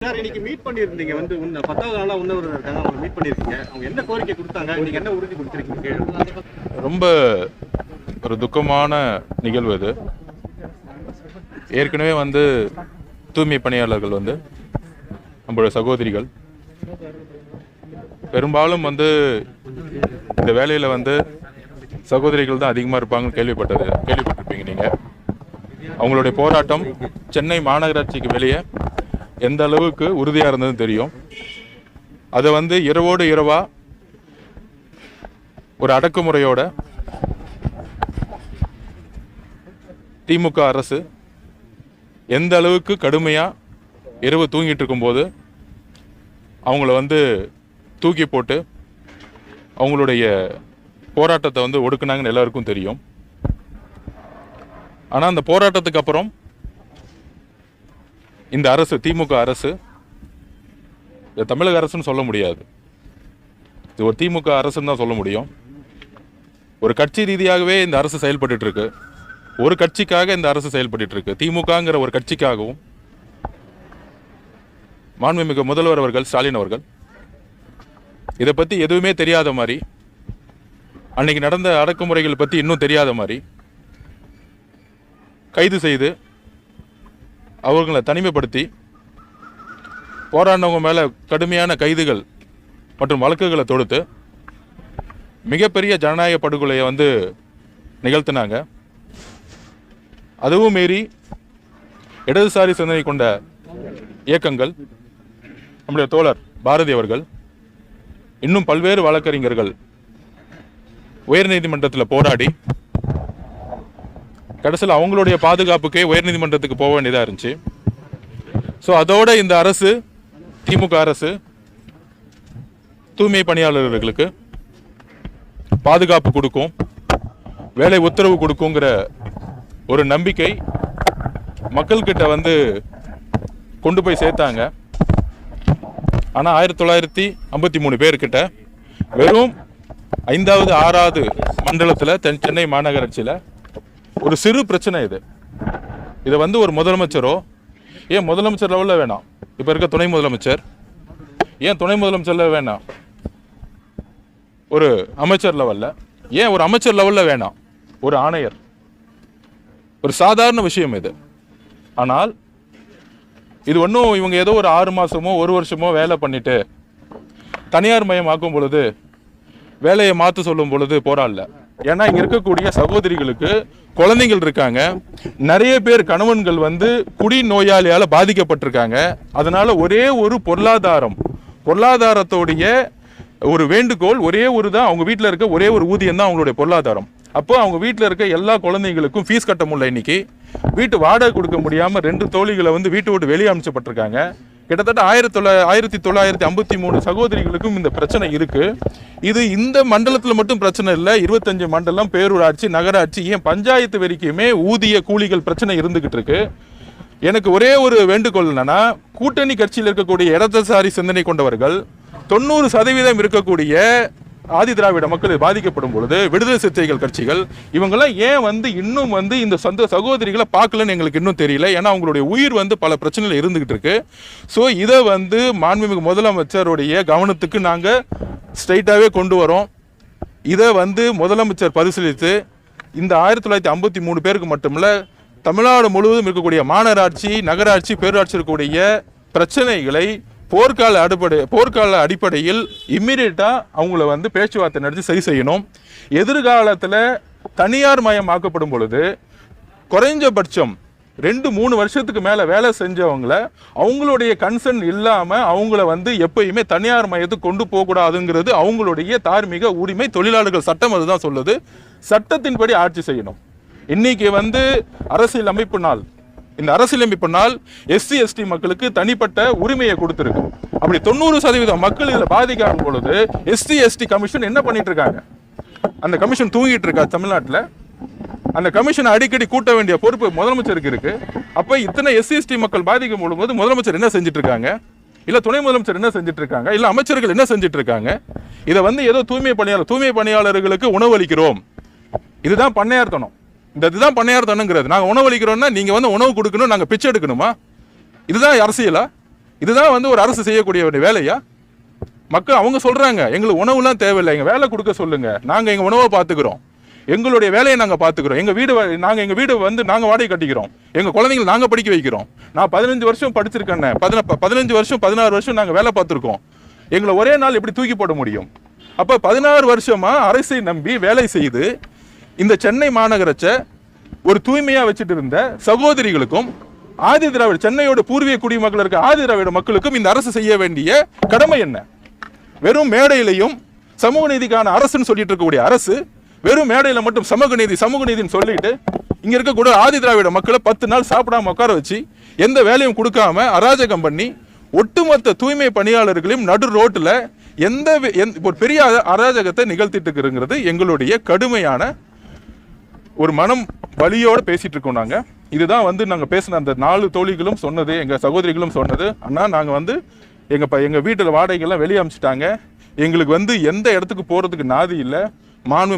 Sir இன்னைக்கு meet பண்ணியிருந்தீங்க வந்து 10வது நாளா உண்ணவர் இருக்காங்க, அவங்க மீட் பண்ணியிருக்கீங்க. அவங்க என்ன கோரிக்கை கொடுத்தாங்க, நீங்க என்ன உறுதி கொடுத்துருக்கீங்க? ரொம்ப ஒரு துக்கமான நிகழ்வு இது. ஏற்கனவே வந்து தூய்மை பணியாளர்கள் வந்து நம்மளுடைய சகோதரிகள் பெரும்பாலும் வந்து இந்த வேலையில் வந்து சகோதரிகள் தான் அதிகமாக இருப்பாங்கன்னு கேள்விப்பட்டிருப்பீங்க நீங்கள். அவங்களுடைய போராட்டம் சென்னை மாநகராட்சிக்கு வெளியே எந்த அளவுக்கு உறுதியாக இருந்ததுன்னு தெரியும். அதை வந்து இரவோடு இரவா ஒரு அடக்குமுறையோட திமுக அரசு எந்த அளவுக்கு கடுமையாக இரவு தூங்கிட்டு இருக்கும்போது அவங்கள வந்து தூக்கி போட்டு அவங்களுடைய போராட்டத்தை வந்து ஒடுக்குனாங்கன்னு எல்லாருக்கும் தெரியும். ஆனால் அந்த போராட்டத்துக்கு அப்புறம் இந்த அரசு, திமுக அரசு, இந்த தமிழக அரசுன்னு சொல்ல முடியாது, இது ஒரு திமுக அரசுன்னு தான் சொல்ல முடியும். ஒரு கட்சி ரீதியாகவே இந்த அரசு செயல்பட்டு இருக்கு. ஒரு கட்சிக்காக இந்த அரசு செயல்பட்டு இருக்கு. திமுகங்கிற ஒரு கட்சிக்காகவும் மாண்புமிகு முதல்வர் அவர்கள் ஸ்டாலின் அவர்கள் இதை பற்றி எதுவுமே தெரியாத மாதிரி, அன்னைக்கு நடந்த அடக்குமுறைகள் பற்றி இன்னும் தெரியாத மாதிரி கைது செய்து அவர்களை தனிமைப்படுத்தி போராடினவங்க மேலே கடுமையான கைதுகள் மற்றும் வழக்குகளை தொடுத்து மிகப்பெரிய ஜனநாயக படுகொலையை வந்து நிகழ்த்தினாங்க. அதுவும் மீறி இடதுசாரி சிந்தனை கொண்ட இயக்கங்கள், நம்முடைய தோழர் பாரதி அவர்கள், இன்னும் பல்வேறு வழக்கறிஞர்கள் உயர்நீதிமன்றத்தில் போராடி கடைசியில் அவங்களுடைய பாதுகாப்புக்கே உயர்நீதிமன்றத்துக்கு போக வேண்டியதாக இருந்துச்சு. ஸோ அதோட இந்த அரசு, திமுக அரசு, தூய்மை பணியாளர்களுக்கு பாதுகாப்பு கொடுக்கும், வேலை உத்தரவு கொடுக்குங்கிற ஒரு நம்பிக்கை மக்கள்கிட்ட வந்து கொண்டு போய் சேர்த்தாங்க. ஆனால் 1953 பேர்கிட்ட வெறும் 5வது 6வது மண்டலத்தில் சென்னை மாநகராட்சியில் ஒரு சிறு பிரச்சனை இது. இதை வந்து ஒரு முதலமைச்சரோ, ஏன் முதலமைச்சர் லெவலில் வேணாம், இப்போ இருக்க துணை முதலமைச்சர், ஏன் துணை முதலமைச்சரில் வேணாம், ஒரு அமைச்சர் லெவலில், ஏன் ஒரு அமைச்சர் லெவலில் வேணாம், ஒரு ஆணையர், ஒரு சாதாரண விஷயம் இது. ஆனால் இது ஒன்றும் இவங்க ஏதோ ஒரு 6 மாதமோ 1 வருஷமோ வேலை பண்ணிட்டு தனியார் மயமாக்கும் பொழுது, வேலையை மாற்ற சொல்லும் பொழுது போராடல. ஏன்னா இங்கே இருக்கக்கூடிய சகோதரிகளுக்கு குழந்தைகள் இருக்காங்க, நிறைய பேர் கணவன்கள் வந்து குடி நோயாளியால் பாதிக்கப்பட்டிருக்காங்க. அதனால ஒரே ஒரு பொருளாதாரத்தோடைய ஒரு வேண்டுகோள், ஒரே ஒரு தான், அவங்க வீட்டில் இருக்க ஒரே ஒரு ஊதியம் தான் அவங்களுடைய பொருளாதாரம். அப்போ அவங்க வீட்டில் இருக்க எல்லா குழந்தைங்களுக்கும் ஃபீஸ் கட்ட முடியல. இன்னைக்கு வீட்டு வாடகை கொடுக்க முடியாமல் 2 தோழிகளை வந்து வீட்டை விட்டு வெளியே அனுப்பிச்சப்பட்டிருக்காங்க. கிட்டத்தட்ட 1953 சகோதரிகளுக்கும் இந்த பிரச்சனை இருக்கு. இது இந்த மண்டலத்தில் மட்டும் பிரச்சனை இல்லை, 25 மண்டலம், பேரூராட்சி, நகராட்சி, ஏன் பஞ்சாயத்து வரைக்குமே ஊதிய கூலிகள் பிரச்சனை இருந்துகிட்டு இருக்கு. எனக்கு ஒரே ஒரு வேண்டுகோள் என்னன்னா, கூட்டணி கட்சியில் இருக்கக்கூடிய இடதுசாரி சிந்தனை கொண்டவர்கள் 90% இருக்கக்கூடிய ஆதி திராவிட மக்கள் பாதிக்கப்படும் பொழுது விடுதலை சிறுத்தைகள் கட்சிகள் இவங்கெல்லாம் ஏன் வந்து இன்னும் வந்து இந்த சொந்த சகோதரிகளை பார்க்கலன்னு எங்களுக்கு இன்னும் தெரியல. ஏன்னா அவங்களுடைய உயிர் வந்து பல பிரச்சனைகள் இருந்துகிட்டு இருக்கு. ஸோ இதை வந்து மாண்புமிகு முதலமைச்சருடைய கவனத்துக்கு நாங்கள் ஸ்ட்ரைட்டாகவே கொண்டு வரோம். இதை வந்து முதலமைச்சர் பரிசீலித்து இந்த 1953 பேருக்கு மட்டுமில்ல, தமிழ்நாடு முழுவதும் இருக்கக்கூடிய மாநகராட்சி, நகராட்சி, பேரூராட்சி இருக்கக்கூடிய பிரச்சனைகளை போர்க்கால அடிப்படையில் இம்மிடியேட்டா அவங்கள வந்து பேச்சுவார்த்தை நடத்தி சரி செய்யணும். எதிர்காலத்தில் தனியார் மயமாக்கப்படும் பொழுது குறைஞ்சபட்சம் 2-3 வருஷத்துக்கு மேலே வேலை செஞ்சவங்கள அவங்களுடைய கன்சர்ன் இல்லாமல் அவங்கள வந்து எப்பயுமே தனியார் மையத்துக்கு கொண்டு போகக்கூடாதுங்கிறது அவங்களுடைய தார்மீக உரிமை. தொழிலாளர்கள் சட்டம் அதுதான் சொல்லுது. சட்டத்தின்படி ஆட்சி செய்யணும். இன்னைக்கு வந்து இந்த அரசியலமைப்பு நாள் SC ST மக்களுக்கு தனிப்பட்ட உரிமையை கொடுத்துருக்கு. அப்படி 90% மக்கள் இதில் பாதிக்காகும் பொழுது SC ST கமிஷன் என்ன பண்ணிட்டு இருக்காங்க? அந்த கமிஷன் தூங்கிட்டு இருக்கா தமிழ்நாட்டில்? அந்த கமிஷனை அடிக்கடி கூட்ட வேண்டிய பொறுப்பு முதலமைச்சருக்கு இருக்கு. அப்போ இத்தனை SC ST மக்கள் பாதிக்கும் பொழுது முதலமைச்சர் என்ன செஞ்சுட்டு இருக்காங்க? இல்லை துணை முதலமைச்சர் என்ன செஞ்சுட்டு இருக்காங்க? இல்லை அமைச்சர்கள் என்ன செஞ்சுட்டு இருக்காங்க? இதை வந்து ஏதோ தூய்மை பணியாளர்களுக்கு உணவளிக்கிறோம், இதுதான் பண்ணையார்த்தனம். இதுதான் பண்ணையார்த்தனங்கிறது. நாங்கள் உணவளிக்கிறோம்னா நீங்கள் வந்து உணவு கொடுக்கணும், நாங்கள் பிச்சை எடுக்கணுமா? இதுதான் அரசியலா? இதுதான் வந்து ஒரு அரசு செய்யக்கூடிய ஒரு வேலையா? மக்கள் அவங்க சொல்றாங்க, எங்களுக்கு உணவுலாம் தேவையில்லை, எங்க வேலை கொடுக்க சொல்லுங்க, நாங்க எங்க உணவை பார்த்துக்கிறோம், எங்களுடைய வேலையை நாங்க பார்த்துக்கிறோம், எங்க வீடு வந்து நாங்க வாடகை கட்டிக்கிறோம், எங்க குழந்தைங்களை நாங்க படிக்க வைக்கிறோம். நான் 15 வருஷம் படிச்சிருக்கேன், 15 வருஷம் 16 வருஷம் நாங்க வேலை பார்த்துருக்கோம். எங்களை ஒரே நாள் எப்படி தூக்கி போட முடியும்? அப்ப 16 வருஷமா அரசை நம்பி வேலை செய்து இந்த சென்னை மாநகரத்தை ஒரு தூய்மையா வச்சுட்டு இருந்த சகோதரிகளுக்கும் ஆதி திராவிட சென்னையோட பூர்வீக குடிமக்கள் இருக்க ஆதி திராவிட மக்களுக்கும் இந்த அரசு செய்ய வேண்டிய கடமை என்ன? வெறும் மேடையிலையும் சமூக நீதிக்கான அரசுன்னு சொல்லிட்டு இருக்கக்கூடிய அரசு வெறும் மேடையில மட்டும் சமூக நீதின்னு சொல்லிட்டு இங்க இருக்கக்கூடிய ஆதி திராவிட மக்களை 10 நாள் சாப்பிடாம உட்கார வச்சு எந்த வேலையும் கொடுக்காம அராஜகம் பண்ணி ஒட்டுமொத்த தூய்மை பணியாளர்களையும் நடு ரோட்ல ஒரு பெரிய அராஜகத்தை நிகழ்த்திட்டு இருக்குங்கிறது எங்களுடைய கடுமையான ஒரு மனம் வலியோட பேசிட்டு இருக்கோம். நாங்க இதுதான் வந்து நாங்க பேசின அந்த 4 தோழிகளும் சொன்னது, எங்க சகோதரிகளும் சொன்னது. அண்ணா, நாங்க வந்து எங்க வீட்டுல வாடகைகள்லாம் வெளியே அமைச்சிட்டாங்க, எங்களுக்கு வந்து எந்த இடத்துக்கு போறதுக்கு நாதி இல்லை,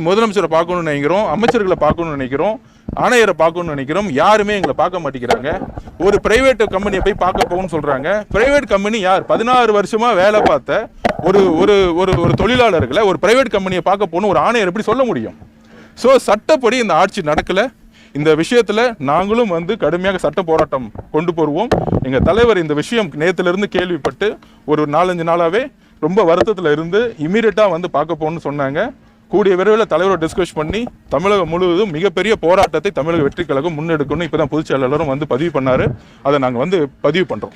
முதலமைச்சரை பார்க்கணும்னு நினைக்கிறோம், அமைச்சர்களை பார்க்கணும்னு நினைக்கிறோம், ஆணையரை பார்க்கணும்னு நினைக்கிறோம், யாருமே எங்களை பார்க்க மாட்டேங்கிறாங்க. ஒரு பிரைவேட் கம்பெனியை போய் பார்க்க போகணும்னு சொல்றாங்க. பிரைவேட் கம்பெனி யார்? 16 வருஷமா வேலை பார்த்த ஒரு தொழிலாளர்களை ஒரு பிரைவேட் கம்பெனியை பார்க்க போகணும் ஒரு ஆணையர் எப்படி சொல்ல முடியும்? ஸோ சட்டப்படி இந்த ஆட்சி நடக்கல. இந்த விஷயத்துல நாங்களும் வந்து கடுமையாக சட்ட போராட்டம் கொண்டு போடுவோம். எங்க தலைவர் இந்த விஷயம் நேத்திலிருந்து கேள்விப்பட்டு ஒரு 4-5 நாளாவே ரொம்ப வருத்தத்துல இருந்து இமீடியட்டா வந்து பார்க்க போகணும்னு சொன்னாங்க. கூடிய விரைவில் தலைவரை டிஸ்கஸ் பண்ணி தமிழகம் முழுவதும் மிகப்பெரிய போராட்டத்தை தமிழக வெற்றி கழகம் முன்னெடுக்கணும். இப்பதான் பொதுச் செயலாளரும் வந்து பதிவு பண்ணாரு. அதை நாங்க வந்து பதிவு பண்றோம்.